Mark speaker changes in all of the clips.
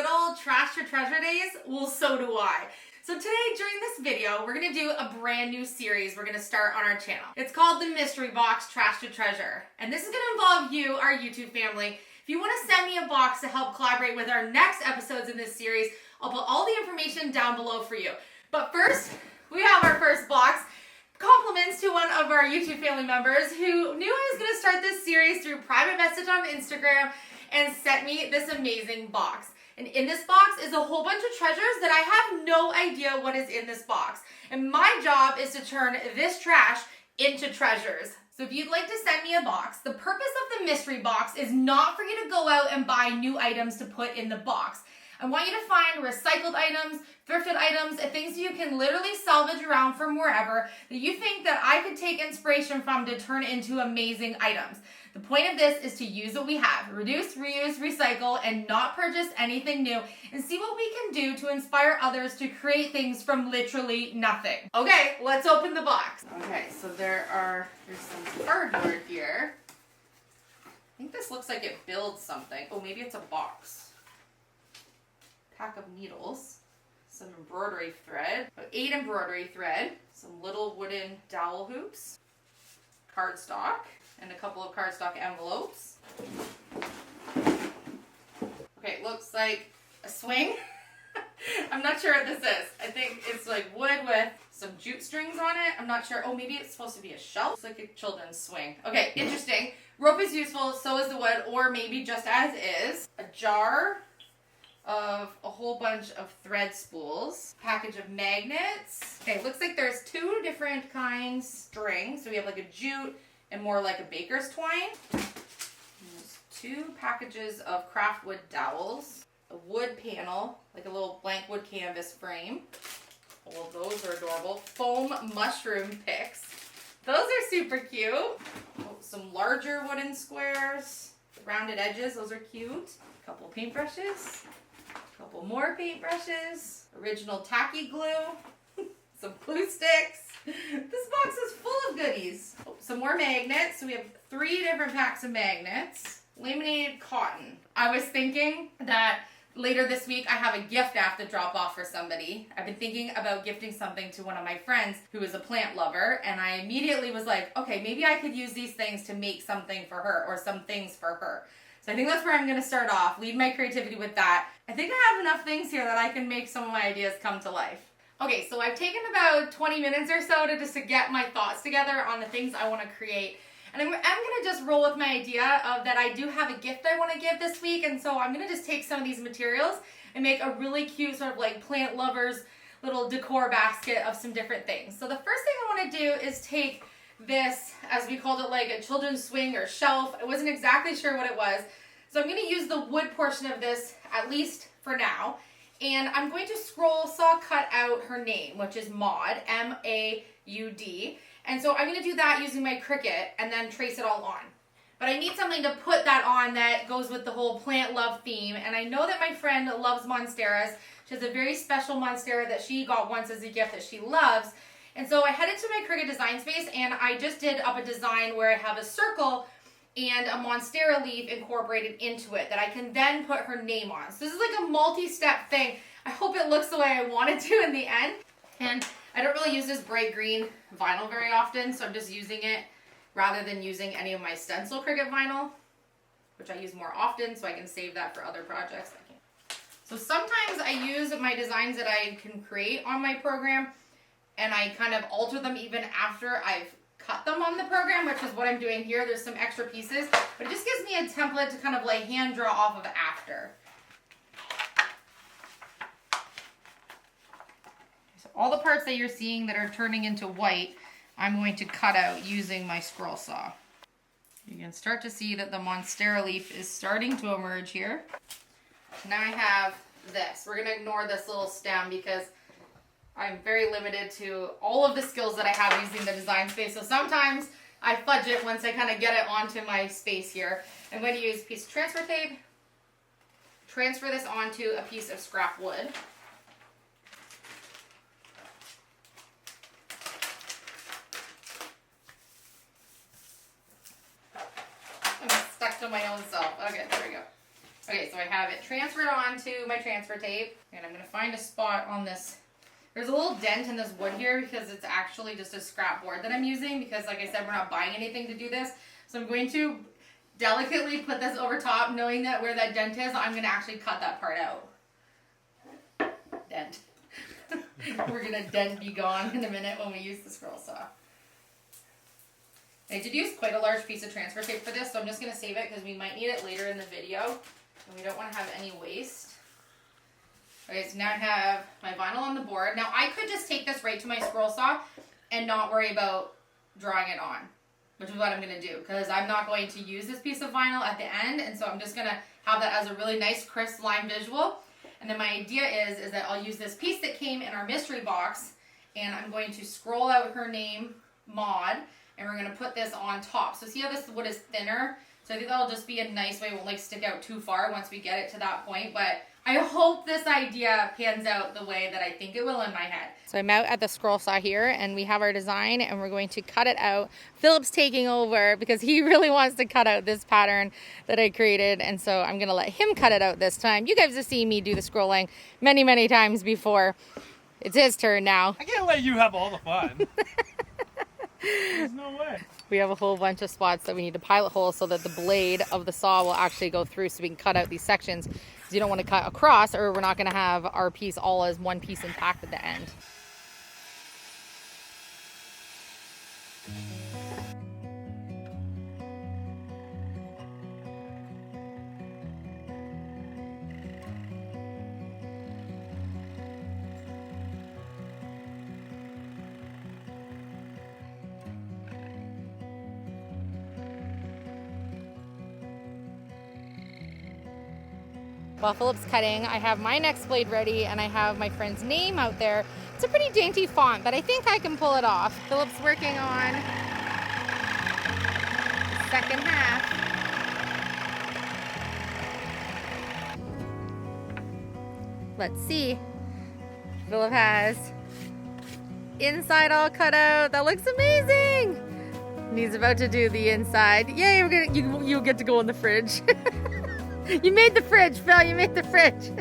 Speaker 1: good old trash to treasure days? Well, so do I. So today, during this video, we're gonna do a brand new series we're gonna start on our channel. It's called the Mystery Box Trash to Treasure. And this is gonna involve you, our YouTube family. If you wanna send me a box to help collaborate with our next episodes in this series, I'll put all the information down below for you. But first, we have our first box. Compliments to one of our YouTube family members who knew I was gonna start this series through private message on Instagram and sent me this amazing box. And in this box is a whole bunch of treasures that I have no idea what is in this box. And my job is to turn this trash into treasures. So if you'd like to send me a box, the purpose of the mystery box is not for you to go out and buy new items to put in the box. I want you to find recycled items, thrifted items, and things you can literally salvage around from wherever that you think that I could take inspiration from to turn into amazing items. The point of this is to use what we have, reduce, reuse, recycle, and not purchase anything new, and see what we can do to inspire others to create things from literally nothing. Okay, let's open the box. Okay, so there's some cardboard here. I think this looks like it builds something. Oh, maybe it's a box. Pack of needles, some embroidery thread, 8 embroidery thread, some little wooden dowel hoops, cardstock, and a couple of cardstock envelopes. Okay, it looks like a swing. I'm not sure what this is. I think it's like wood with some jute strings on it. I'm not sure. Oh, maybe it's supposed to be a shelf. It's like a children's swing. Okay, interesting. Rope is useful, so is the wood, or maybe just as is. A jar of a whole bunch of thread spools, package of magnets. Okay, looks like there's 2 different kinds of string. So we have like a jute and more like a baker's twine. And there's 2 packages of craft wood dowels, a wood panel, like a little blank wood canvas frame. All of those are adorable. Foam mushroom picks. Those are super cute. Oh, some larger wooden squares, rounded edges, those are cute. A couple of paintbrushes. Couple more paintbrushes, original tacky glue, some glue sticks. This box is full of goodies. Oh, some more magnets. So we have 3 different packs of magnets. Laminated cotton. I was thinking that later this week I have a gift I have to drop off for somebody. I've been thinking about gifting something to one of my friends who is a plant lover, and I immediately was like, okay, maybe I could use these things to make something for her or some things for her. So I think that's where I'm going to start off, lead my creativity with that. I think I have enough things here that I can make some of my ideas come to life. Okay, so I've taken about 20 minutes or so to get my thoughts together on the things I want to create. And I'm going to just roll with my idea of that I do have a gift I want to give this week, and so I'm going to just take some of these materials and make a really cute sort of like plant lovers little decor basket of some different things. So the first thing I want to do is take this, as we called it, like a children's swing or shelf. I wasn't exactly sure what it was. So I'm going to use the wood portion of this, at least for now. And I'm going to scroll saw cut out her name, which is Maud, M-A-U-D. And so I'm going to do that using my Cricut and then trace it all on. But I need something to put that on that goes with the whole plant love theme. And I know that my friend loves monsteras. She has a very special monstera that she got once as a gift that she loves. And so I headed to my Cricut design space and I just did up a design where I have a circle and a monstera leaf incorporated into it that I can then put her name on. So this is like a multi-step thing. I hope it looks the way I want it to in the end. And I don't really use this bright green vinyl very often, so I'm just using it rather than using any of my stencil Cricut vinyl, which I use more often so I can save that for other projects. So sometimes I use my designs that I can create on my program and I kind of alter them even after I've cut them on the program, which is what I'm doing here. There's some extra pieces, but it just gives me a template to kind of like hand draw off of after. So all the parts that you're seeing that are turning into white, I'm going to cut out using my scroll saw. You can start to see that the monstera leaf is starting to emerge here. Now I have this. We're going to ignore this little stem because I'm very limited to all of the skills that I have using the design space. So sometimes I fudge it once I kind of get it onto my space here. I'm going to use a piece of transfer tape, transfer this onto a piece of scrap wood. I'm stuck to my own self. Okay, there we go. Okay, so I have it transferred onto my transfer tape, and I'm gonna find a spot on this. There's a little dent in this wood here because it's actually just a scrap board that I'm using because, like I said, we're not buying anything to do this. So I'm going to delicately put this over top, knowing that where that dent is, I'm gonna actually cut that part out. Dent. We're gonna dent be gone in a minute when we use the scroll saw. I did use quite a large piece of transfer tape for this, so I'm just gonna save it because we might need it later in the video, and we don't want to have any waste. Okay, so now I have my vinyl on the board. Now I could just take this right to my scroll saw and not worry about drawing it on, which is what I'm going to do because I'm not going to use this piece of vinyl at the end, and so I'm just going to have that as a really nice crisp line visual. And then my idea is that I'll use this piece that came in our mystery box, and I'm going to scroll out her name, Maud, and we're going to put this on top. So see how this wood is thinner? So I think that'll just be a nice way. It won't like stick out too far once we get it to that point, but I hope this idea pans out the way that I think it will in my head. So I'm out at the scroll saw here, and we have our design, and we're going to cut it out. Philip's taking over because he really wants to cut out this pattern that I created, and so I'm going to let him cut it out this time. You guys have seen me do the scrolling many, many times before. It's his turn now.
Speaker 2: I can't let you have all the fun. There's no way.
Speaker 1: We have a whole bunch of spots that we need to pilot holes so that the blade of the saw will actually go through so we can cut out these sections. Because you don't want to cut across or we're not going to have our piece all as one piece intact at the end. While Philip's cutting, I have my next blade ready and I have my friend's name out there. It's a pretty dainty font, but I think I can pull it off. Philip's working on the second half. Let's see. Philip has inside all cut out. That looks amazing. And he's about to do the inside. Yay, you'll get to go in the fridge. You made the fridge, Phil. You made the fridge.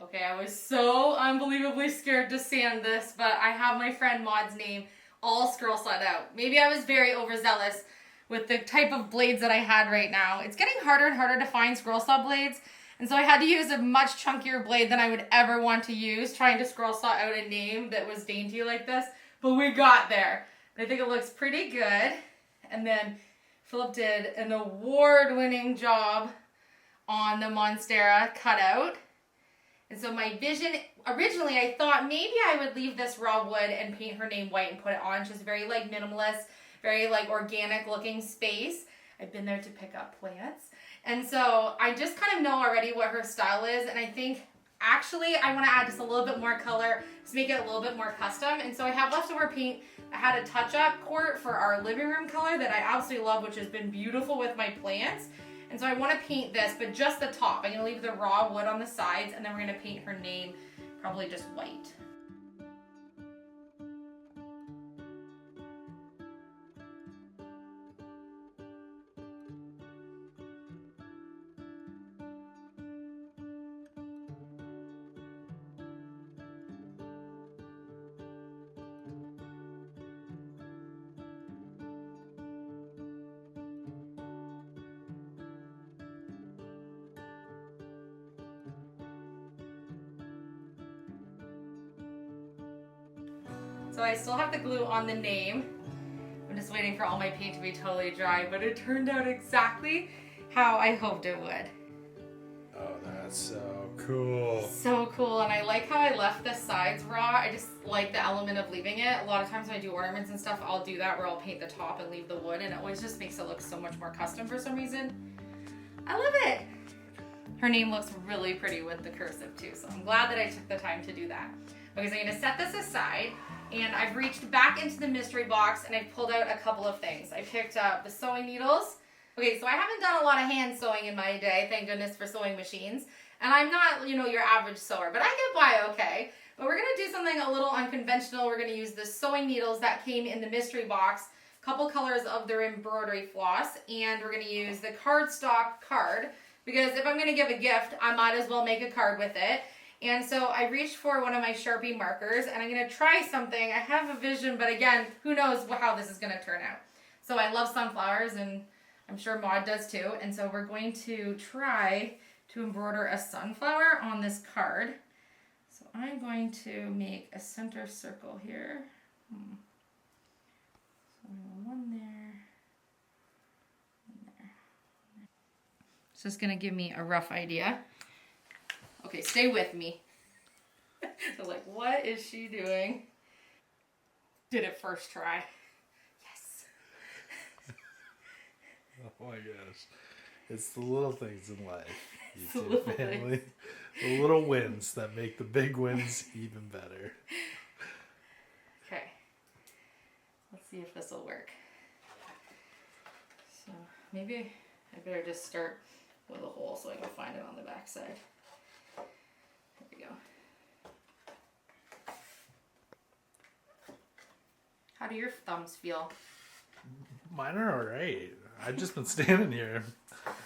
Speaker 1: Okay, I was so unbelievably scared to sand this, but I have my friend Maud's name all scroll sawed out. Maybe I was very overzealous with the type of blades that I had right now. It's getting harder and harder to find scroll saw blades, and so I had to use a much chunkier blade than I would ever want to use trying to scroll saw out a name that was dainty like this, but we got there. I think it looks pretty good. And then Philip did an award-winning job on the Monstera cutout. And so my vision, originally I thought maybe I would leave this raw wood and paint her name white and put it on. Just very like minimalist, very like organic looking space. I've been there to pick up plants. And so I just kind of know already what her style is. And I think actually I want to add just a little bit more color to make it a little bit more custom. And so I have leftover paint. I had a touch-up quart for our living room color that I absolutely love, which has been beautiful with my plants. And so I want to paint this, but just the top. I'm going to leave the raw wood on the sides, and then we're going to paint her name probably just white. So I still have the glue on the name. I'm just waiting for all my paint to be totally dry, but it turned out exactly how I hoped it would.
Speaker 2: Oh, that's so cool.
Speaker 1: So cool, and I like how I left the sides raw. I just like the element of leaving it. A lot of times when I do ornaments and stuff, I'll do that where I'll paint the top and leave the wood, and it always just makes it look so much more custom for some reason. I love it. Her name looks really pretty with the cursive too, so I'm glad that I took the time to do that. Okay, so I'm gonna set this aside. And I've reached back into the mystery box and I've pulled out a couple of things. I picked up the sewing needles. Okay, so I haven't done a lot of hand sewing in my day, thank goodness for sewing machines. And I'm not, you know, your average sewer, but I get by okay. But we're gonna do something a little unconventional. We're gonna use the sewing needles that came in the mystery box, couple colors of their embroidery floss, and we're gonna use the cardstock card, because if I'm gonna give a gift, I might as well make a card with it. And so I reached for one of my Sharpie markers, and I'm gonna try something. I have a vision, but again, who knows how this is gonna turn out. So I love sunflowers, and I'm sure Maud does too, and so we're going to try to embroider a sunflower on this card. So I'm going to make a center circle here. So one there, one there. So it's gonna give me a rough idea. Okay, stay with me. So like, what is she doing? Did it first try. Yes.
Speaker 2: Oh my gosh. It's the little things in life,
Speaker 1: It's the little
Speaker 2: family. The little wins that make the big wins even better.
Speaker 1: Okay. Let's see if this will work. So maybe I better just start with a hole so I can find it on the back side. There we go. How do your thumbs feel?
Speaker 2: Mine are alright. I've just been standing here.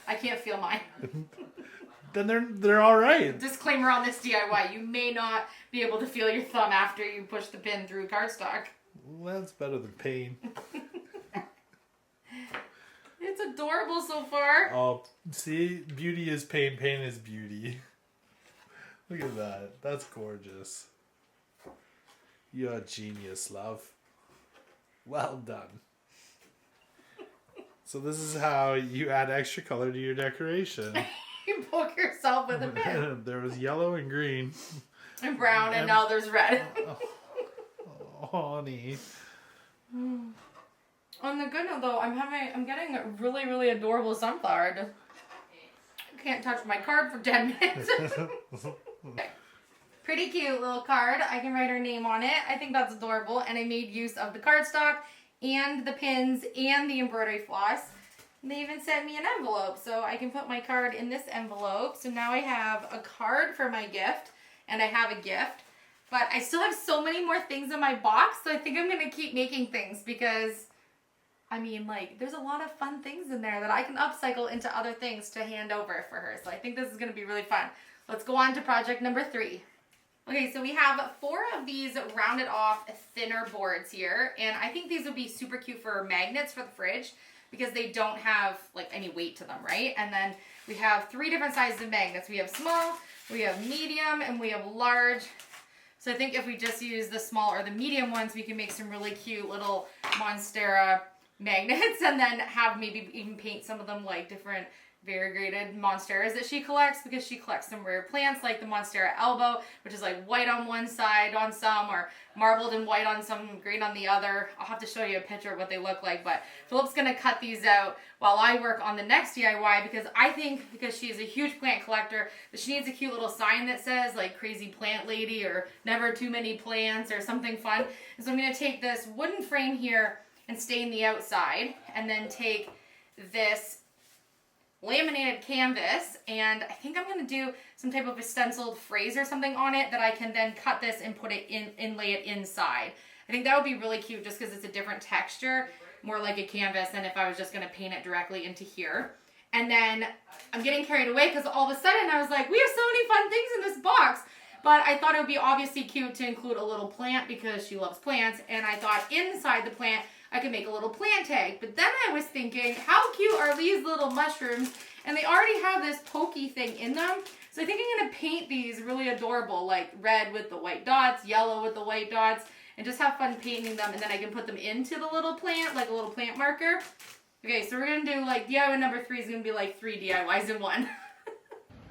Speaker 1: I can't feel mine.
Speaker 2: Then they're alright.
Speaker 1: Disclaimer on this DIY, you may not be able to feel your thumb after you push the pin through cardstock.
Speaker 2: Well, that's better than pain.
Speaker 1: It's adorable so far.
Speaker 2: Oh, see? Beauty is pain, pain is beauty. Look at that. That's gorgeous. You're a genius, love. Well done. So this is how you add extra color to your decoration.
Speaker 1: You poke yourself with a pin.
Speaker 2: There was yellow and green.
Speaker 1: And brown, and now there's red.
Speaker 2: Oh, honey.
Speaker 1: On the good note though, I'm getting a really, really adorable sunflower. I can't touch my card for 10 minutes. Okay. Pretty cute little card. I can write her name on it. I think that's adorable. And I made use of the cardstock and the pins and the embroidery floss. And they even sent me an envelope, so I can put my card in this envelope. So now I have a card for my gift, and I have a gift. But I still have so many more things in my box, so I think I'm going to keep making things because, I mean, like, there's a lot of fun things in there that I can upcycle into other things to hand over for her. So I think this is going to be really fun. Let's go on to project number 3. Okay, so we have 4 of these rounded off thinner boards here, and I think these would be super cute for magnets for the fridge because they don't have like any weight to them, right? And then we have 3 different sizes of magnets. We have small, we have medium, and we have large. So I think if we just use the small or the medium ones, we can make some really cute little Monstera magnets and then have maybe even paint some of them like different variegated monsteras that she collects because she collects some rare plants like the Monstera elbow, which is like white on one side on some or marbled and white on some, green on the other. I'll have to show you a picture of what they look like, but Philip's gonna cut these out while I work on the next DIY because I think because she's a huge plant collector that she needs a cute little sign that says like crazy plant lady or never too many plants or something fun. And so I'm gonna take this wooden frame here and stain the outside and then take this laminated canvas, and I think I'm going to do some type of a stenciled phrase or something on it that I can then cut this and put it in and lay it inside. I think that would be really cute just because it's a different texture, more like a canvas than if I was just going to paint it directly into here. And then I'm getting carried away because all of a sudden I was like, we have so many fun things in this box. But I thought it would be obviously cute to include a little plant because she loves plants, and I thought inside the plant I could make a little plant tag. But then I was thinking, how cute are these little mushrooms? And they already have this pokey thing in them. So I think I'm going to paint these really adorable, like red with the white dots, yellow with the white dots, and just have fun painting them. And then I can put them into the little plant, like a little plant marker. Okay, so we're going to do like DIY number 3 is going to be like 3 DIYs in one.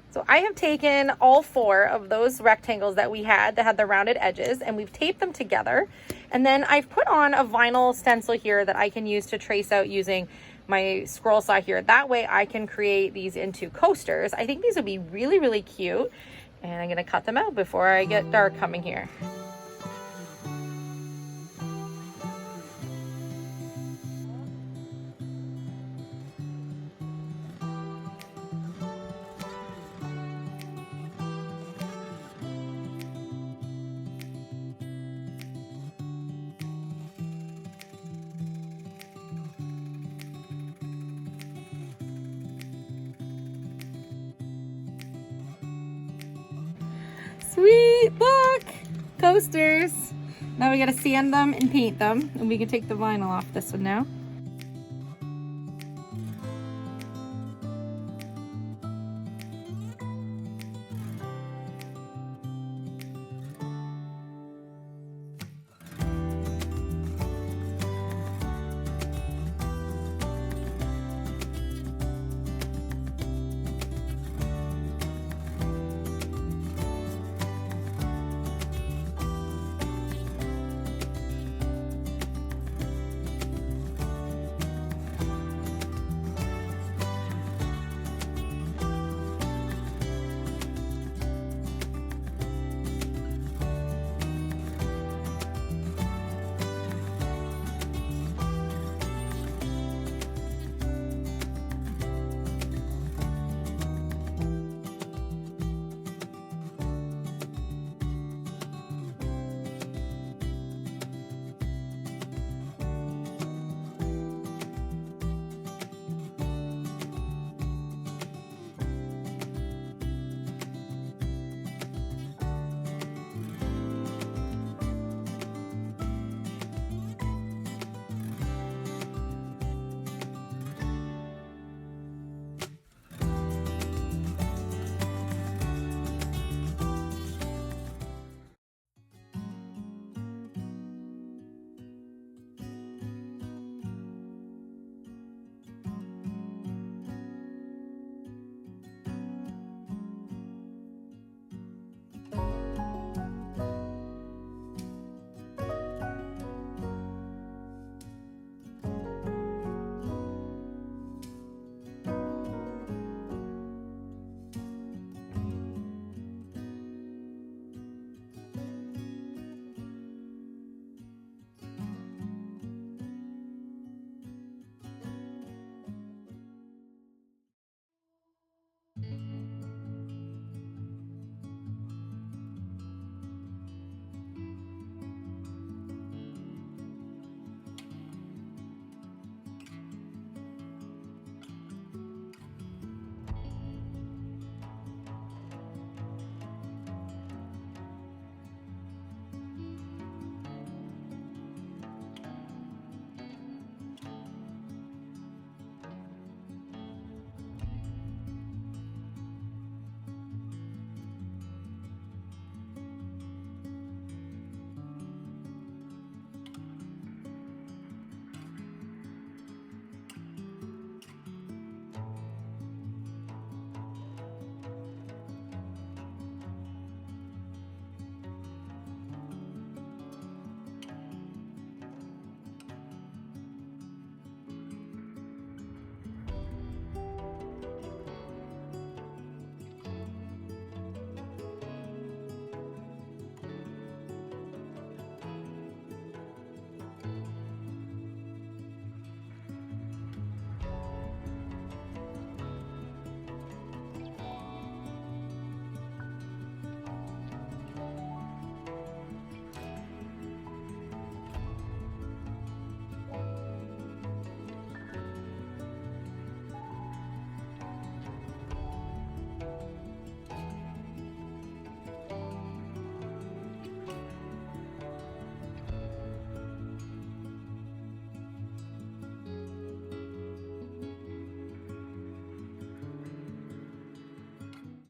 Speaker 1: So I have taken all 4 of those rectangles that we had that had the rounded edges, and we've taped them together. And then I've put on a vinyl stencil here that I can use to trace out using my scroll saw here. That way I can create these into coasters. I think these would be really, really cute. And I'm gonna cut them out before I get dark coming here. Sweet, look! Coasters. Now we gotta sand them and paint them, and we can take the vinyl off this one now.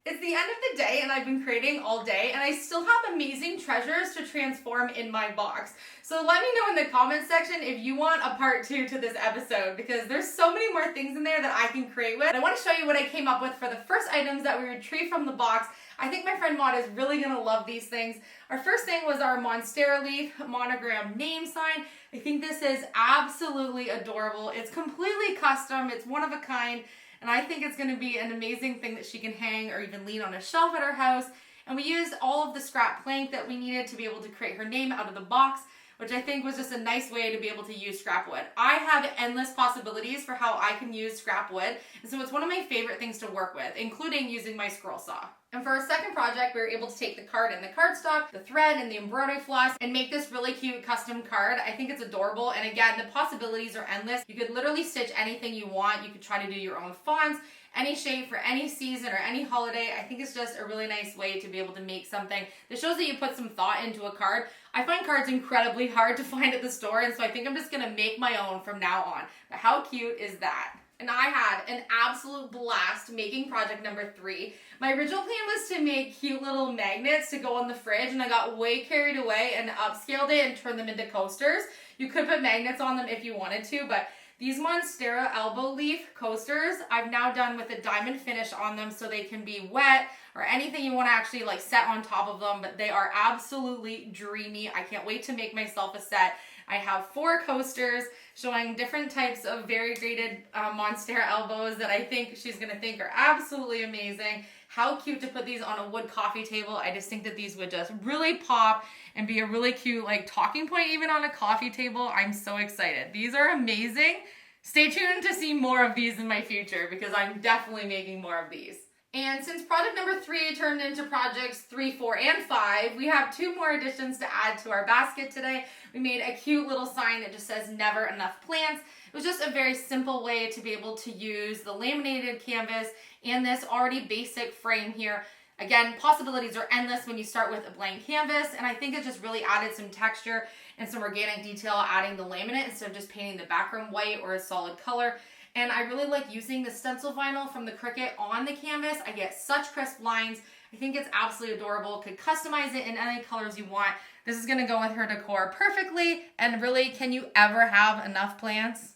Speaker 1: It's the end of the day and I've been creating all day and I still have amazing treasures to transform in my box. So let me know in the comment section if you want a part 2 to this episode because there's so many more things in there that I can create with. I want to show you what I came up with for the first items that we retrieved from the box. I think my friend Maud is really going to love these things. Our first thing was our Monstera leaf monogram name sign. I think this is absolutely adorable. It's completely custom. It's one of a kind. And I think it's going to be an amazing thing that she can hang or even lean on a shelf at our house. And we used all of the scrap plank that we needed to be able to create her name out of the box, which I think was just a nice way to be able to use scrap wood. I have endless possibilities for how I can use scrap wood. And so it's one of my favorite things to work with, including using my scroll saw. And for our second project, we were able to take the card and the cardstock, the thread and the embroidery floss, and make this really cute custom card. I think it's adorable. And again, the possibilities are endless. You could literally stitch anything you want. You could try to do your own fonts, any shape for any season or any holiday. I think it's just a really nice way to be able to make something that shows that you put some thought into a card. I find cards incredibly hard to find at the store, and so I think I'm just gonna make my own from now on. But how cute is that? And I had an absolute blast making project number 3. My original plan was to make cute little magnets to go in the fridge, and I got way carried away and upscaled it and turned them into coasters. You could put magnets on them if you wanted to, but these Monstera elbow leaf coasters, I've now done with a diamond finish on them so they can be wet or anything you want to actually like set on top of them, but they are absolutely dreamy. I can't wait to make myself a set. I have 4 coasters showing different types of variegated Monstera elbows that I think she's going to think are absolutely amazing. How cute to put these on a wood coffee table. I just think that these would just really pop and be a really cute like talking point even on a coffee table. I'm so excited. These are amazing. Stay tuned to see more of these in my future because I'm definitely making more of these. And since project number 3 turned into projects 3, 4, and 5, we have 2 more additions to add to our basket today. We made a cute little sign that just says never enough plants. It was just a very simple way to be able to use the laminated canvas and this already basic frame here. Again, possibilities are endless when you start with a blank canvas, and I think it just really added some texture and some organic detail adding the laminate instead of just painting the background white or a solid color. And I really like using the stencil vinyl from the Cricut on the canvas. I get such crisp lines. I think it's absolutely adorable. Could customize it in any colors you want. This is gonna go with her decor perfectly. And really, can you ever have enough plants?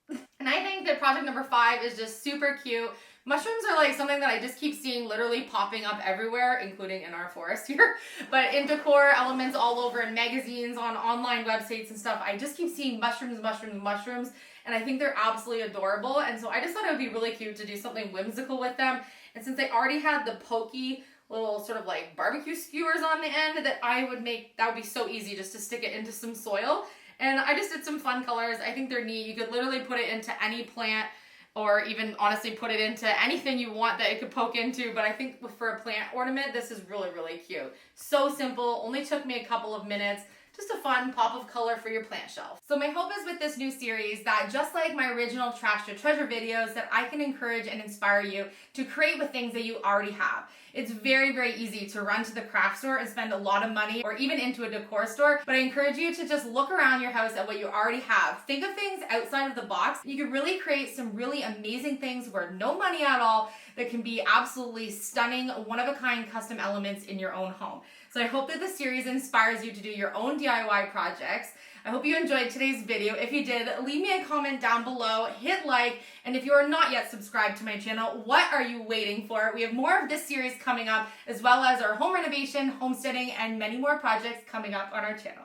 Speaker 1: And I think that project number 5 is just super cute. Mushrooms are like something that I just keep seeing literally popping up everywhere, including in our forest here, but in decor elements all over in magazines, on online websites and stuff. I just keep seeing mushrooms, mushrooms, mushrooms, and I think they're absolutely adorable. And so I just thought it would be really cute to do something whimsical with them. And since they already had the pokey little sort of like barbecue skewers on the end that I would make, that would be so easy just to stick it into some soil. And I just did some fun colors. I think they're neat. You could literally put it into any plant, or even honestly put it into anything you want that it could poke into. But I think for a plant ornament, this is really, really cute. So simple, only took me a couple of minutes. Just a fun pop of color for your plant shelf. So my hope is with this new series that just like my original Trash to Treasure videos, that I can encourage and inspire you to create with things that you already have. It's very, very easy to run to the craft store and spend a lot of money, or even into a decor store, but I encourage you to just look around your house at what you already have. Think of things outside of the box. You can really create some really amazing things for no money at all that can be absolutely stunning, one-of-a-kind custom elements in your own home. So I hope that this series inspires you to do your own DIY projects. I hope you enjoyed today's video. If you did, leave me a comment down below, hit like, and if you are not yet subscribed to my channel, what are you waiting for? We have more of this series coming up, as well as our home renovation, homesteading, and many more projects coming up on our channel.